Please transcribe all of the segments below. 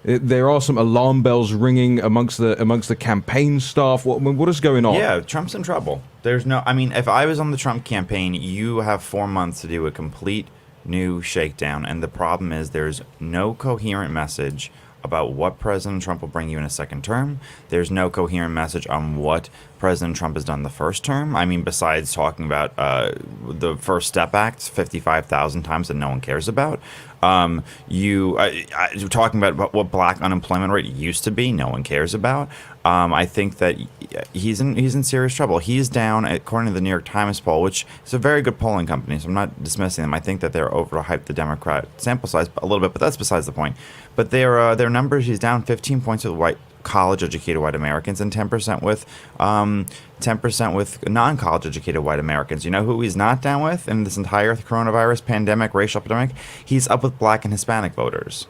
There are some alarm bells ringing amongst the campaign staff. What is going on? Yeah, Trump's in trouble. There's no. I mean, if I was on the Trump campaign, you have 4 months to do a complete new shakedown, and the problem is there's no coherent message about what President Trump will bring you in a second term. There's no coherent message on what President Trump has done the first term. I mean, besides talking about the First Step Act 55,000 times that no one cares about. Talking about what black unemployment rate used to be, no one cares about. I think that he's in serious trouble. He's down, according to the New York Times poll, which is a very good polling company, so I'm not dismissing them. I think that they're overhyped the Democrat sample size a little bit, but that's besides the point. But their numbers, he's down 15 points with college-educated white Americans and 10% with non-college-educated white Americans. You know who he's not down with in this entire coronavirus pandemic, racial epidemic? He's up with black and Hispanic voters.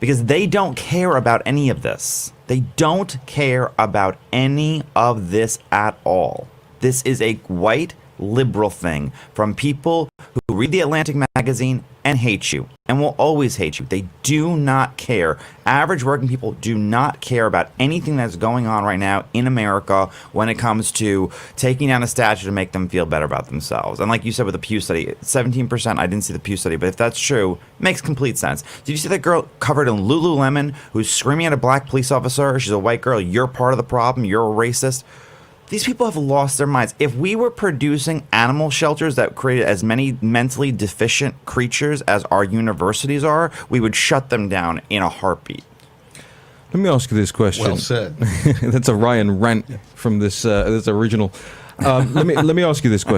Because they don't care about any of this. They don't care about any of this at all. This is a white liberal thing from people who read the Atlantic magazine and hate you and will always hate you. They do not care. Average working people do not care about anything that's going on right now in America when it comes to taking down a statue to make them feel better about themselves. And like you said with the Pew study, 17%, I didn't see the Pew study, but if that's true, it makes complete sense. Did you see that girl covered in Lululemon who's screaming at a black police officer? She's a white girl. You're part of the problem. You're a racist. These people have lost their minds. If we were producing animal shelters that created as many mentally deficient creatures as our universities are, we would shut them down in a heartbeat. Let me ask you this question. Well said. That's a Ryan rant from this original. Let me ask you this question.